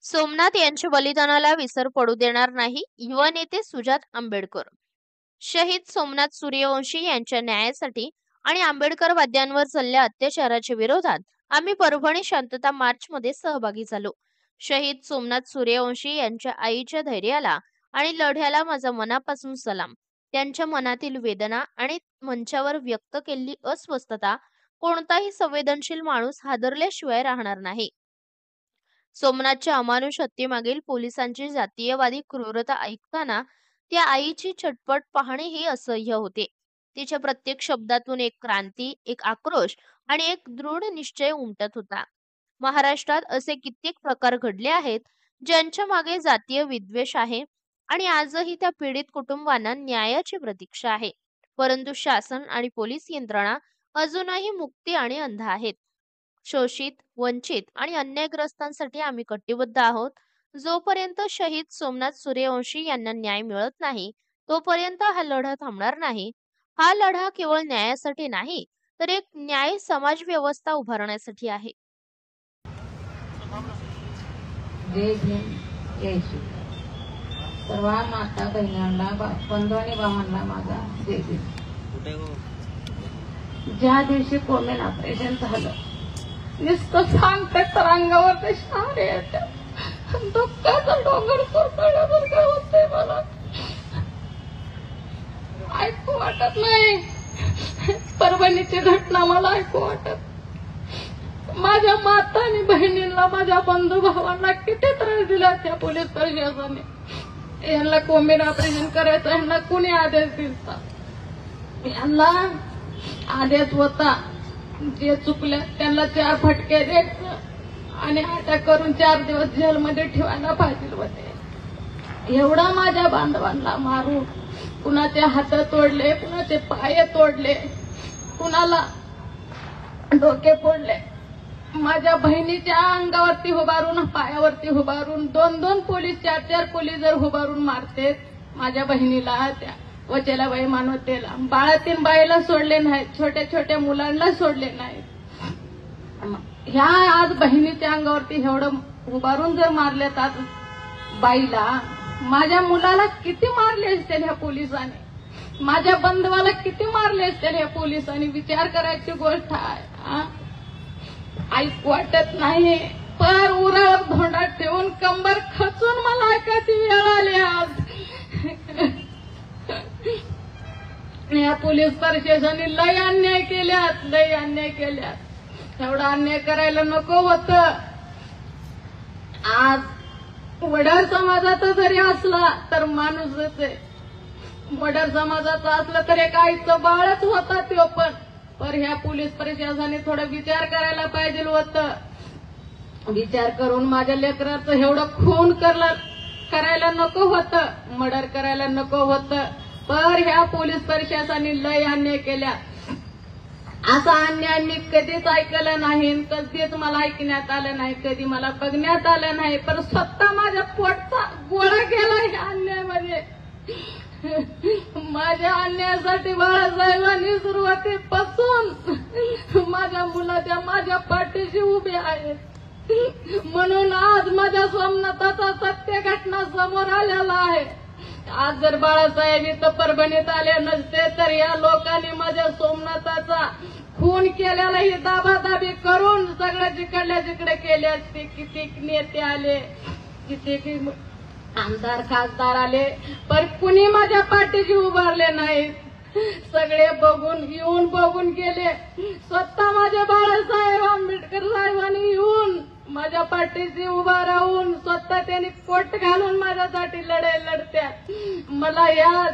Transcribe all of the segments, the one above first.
सोमनाथ यांच्या बलिदानाला विसर पडू देणार नाही, युवा नेते सुजात आंबेडकर. शहीद सोमनाथ सूर्यवंशी यांच्या न्यायासाठी आणि आंबेडकरवाद्यांवर झालेल्या अत्याचाराच्या विरोधात आम्ही परभणी शांतता मार्चमध्ये सहभागी झालो. शहीद सोमनाथ सूर्यवंशी यांच्या आईच्या धैर्याला आणि लढ्याला माझा मनापासून सलाम. त्यांच्या मनातील वेदना आणि मंचावर व्यक्त केलेली अस्वस्थता कोणताही संवेदनशील माणूस हादरल्याशिवाय राहणार नाही. सोमनाथच्या अमानुष हत्येमागील पोलिसांची जातीयवादी क्रूरता ऐकताना त्या आईची छटपट पाहणेही असह्य होते. तिच्या प्रत्येक शब्दातून एक क्रांती, एक आक्रोश आणि एक दृढ निश्चय उमटत होता. महाराष्ट्रात असे कित्येक प्रकार घडले आहेत ज्यांच्या मागे जातीय विद्वेष आहे आणि आजही त्या पीडित कुटुंबांना न्यायाची प्रतीक्षा आहे. परंतु शासन आणि पोलीस यंत्रणा अजूनही मुक्ती आणि अंध आहेत. शोषित, वंचित आणि अन्यायग्रस्तांसाठी आम्ही कटिबद्ध आहोत. जोपर्यंत शहीद सोमनाथ सूर्यवंशी यांना न्याय मिळत नाही, तोपर्यंत हा लढा थांबणार नाही. हा लढा केवळ न्यायासाठी नाही, तर एक न्याय समाज व्यवस्था उभारण्यासाठी आहे. जय भीम, जय श्री. सर्व माता बहिणींना, बंधू आणि भावांना माझा जय भीम. ज्या दिवशी कोमेन ऑपरेशन झालं, नुसतं सांगते तर अंगावर ते शहारे येतात. दुःखाचा डोंगर कोसळल्यासारखं होतंय. मला ऐकू वाटत नाही. परभणीची घटना मला ऐकू वाटत. माझ्या माता आणि बहिणींना, माझ्या बंधू भावांना किती त्रास दिला त्या पोलीस प्रशासनाने. यांना कोंबीन ऑपरेशन करायचं, यांना कुणी आदेश दिला? यांना आदेश होता जे चुकले त्यांना 4 फटके द्यायचं आणि अटक करून 4 दिवस जेलमध्ये ठेवायला पाहिजे होते. एवढा माझ्या बांधवांना मारून कुणाचे हात तोडले, कुणाचे पाय तोडले, कुणाला डोके फोडले. माझ्या बहिणीच्या अंगावरती उभारून, पायावरती उभारून 2-2 पोलीस, 4-4 पोलीस जर उभारून मारते माझ्या बहिणीला, त्या वचेलाबाई मानवतेला, बाळातीन बाईला सोडले नाहीत, छोट्या छोट्या मुलांना सोडले नाहीत. ह्या आज बहिणीच्या अंगावरती एवढं उभारून जर मारल्यात आज बाईला, माझ्या मुलाला किती मारले असतील ह्या पोलिसांनी, माझ्या बंधवाला किती मारले असतील ह्या पोलिसांनी. विचार करायची गोष्ट आहे. ऐकू वाटत नाही. पर उरावर धोंडा ठेवून कंबर खचून मला ऐकायची वेळ आली आज. या पोलीस प्रशासनाने लय अन्याय केल्यात, लय अन्याय केल्यात. एवढा अन्याय करायला नको होतं. आज वडार समाजाचा जरी असला तर माणूसच आहे. वडार समाजाचा असला तर एक आईचं बाळच होता तो पण ह्या पोलीस प्रशासनाने थोडा विचार करायला पाहिजे होतं. विचार करून माझ्या लेकराचं एवढं खून करायला नको होतं, मर्डर करायला नको होतं. पर ह्या पोलीस प्रशासनाने लय अन्याय केल्या. असा अन्याय मी कधीच ऐकलं नाही, कधीच मला ऐकण्यात आलं नाही, कधी मला बघण्यात आलं नाही. पण स्वतः माझ्या पोटचा गोळा केला ह्या अन्यायामध्ये. माझ्या अन्यायासाठी बाळासाहेबांनी सुरुवातीपासून माझ्या मुलाच्या, माझ्या पाठीशी उभे आहेत. म्हणून आज माझ्या सोमनाथाचा सत्य घटना समोर आलेला आहे. आज जर बाळासाहेब इथं परभणीत आले नसते तर या लोकांनी माझ्या सोमनाथाचा खून केलेला ही दाबादाबी करून सगळं जिकडल्या जिकडे केले असते. किती नेते आले, किती आमदार खासदार आले, पण कुणी माझ्या पाठीशी उभारले नाहीत. सगळे येऊन बघून गेले. स्वतः माझे बाळासाहेब आंबेडकर साहेबांनी येऊन माझ्या पाठीशी उभा राहून स्वतः त्यांनी कोट घालून माझ्यासाठी लढाई लढत्यात. मला या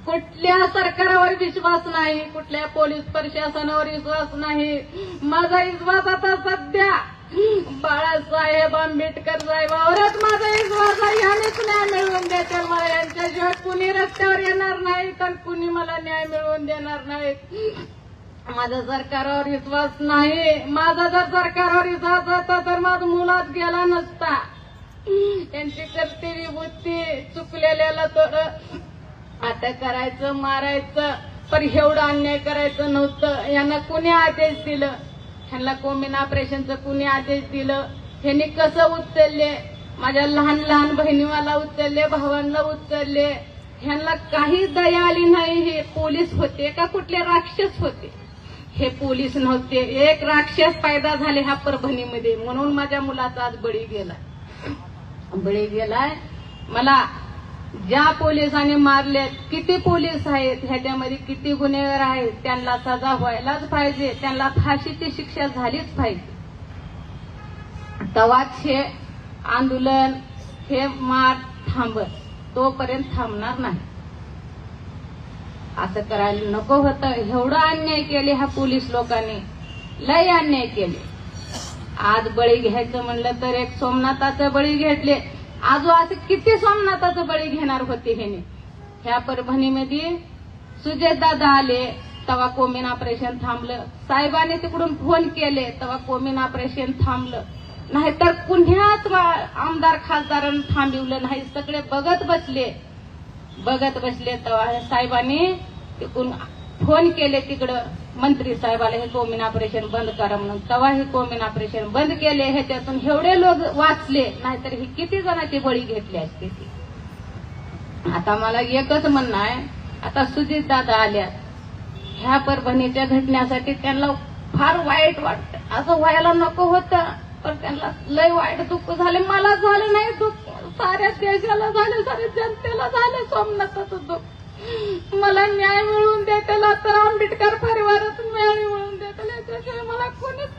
कुठल्या सरकारावर विश्वास नाही, कुठल्या पोलीस प्रशासनावर विश्वास नाही. माझा विश्वास आता सध्या बाळासाहेब आंबेडकर साहेबावरच माझा विश्वास आहे. यानेच न्याय मिळवून देतील मला. यांच्याशिवाय कुणी रस्त्यावर येणार नाही तर कुणी मला न्याय मिळवून देणार नाही. माझा सरकारवर विश्वास नाही. माझा जर सरकारवर विश्वास होता तर माझा मुलाच गेला नसता. त्यांची कर्तव्य बुद्धी चुकलेल्याला थोडं अटक करायचं, मारायचं, पण एवढं अन्याय करायचं नव्हतं. यांना कुणी आदेश दिलं? ह्यांना कोंबीन ऑपरेशनचं कुणी आदेश दिलं? ह्यांनी कसं उचलले, माझ्या लहान लहान बहिणीला उचलले, भावांना उचलले. ह्यांना काही दया आली नाही. हे पोलीस होते का कुठले राक्षस होते? हे पोलीस नव्हते. एक राक्षस पैदा झाले ह्या परभणीमध्ये, म्हणून माझ्या मुलाचा आज बळी गेलाय. मला ज्या पोलिसांनी मारले, किती पोलीस आहेत, ह्याच्यामध्ये किती गुन्हेगार आहेत, त्यांना सजा व्हायलाच पाहिजे. त्यांना फाशीची शिक्षा झालीच पाहिजे. तेव्हाच हे आंदोलन, हे मार थांबत, तोपर्यंत थांबणार नाही. असं करायला नको होतं. एवढा अन्याय केले ह्या पोलीस लोकांनी, लय अन्याय केले. आज बळी घ्यायचं म्हणलं तर एक सोमनाथाचं बळी घेतले. आज असे किती सोमनाथाचं बळी घेणार होते ह्याने. ह्या परभणीमध्ये सुजय दादा आले तेव्हा कोमिन ऑपरेशन थांबलं. साहेबांनी तिकडून फोन केले तेव्हा कोमिन ऑपरेशन थांबलं. नाहीतर पुण्यात आमदार खासदारांनी थांबवलं नाही. सगळे बघत बसले तेव्हा साहेबांनी तिकडून फोन केले तिकडं मंत्री साहेबाला, हे कोमिन ऑपरेशन बंद करा म्हणून. तेव्हा हे कोमिन ऑपरेशन बंद केले. ह्याच्यातून एवढे लोक वाचले, नाहीतर हे किती जणांची बळी घेतली असते ती. आता मला एकच म्हणणं आहे, आता सुजित दादा आल्या ह्या परभणीच्या घटनेसाठी त्यांना फार वाईट वाटतं. असं व्हायला नको होतं, पण त्यांना लय वाईट दुःख झाले. मला झालं नाही दुःख, साऱ्या देशाला झालं, साऱ्या जनतेला झालं सोमनाथाचं दुःख. मला न्याय मिळवून द्या त्याला, तर आंबेडकर परिवारातून न्याय मिळवून द्या त्याला, त्याशिवाय मला कोणीच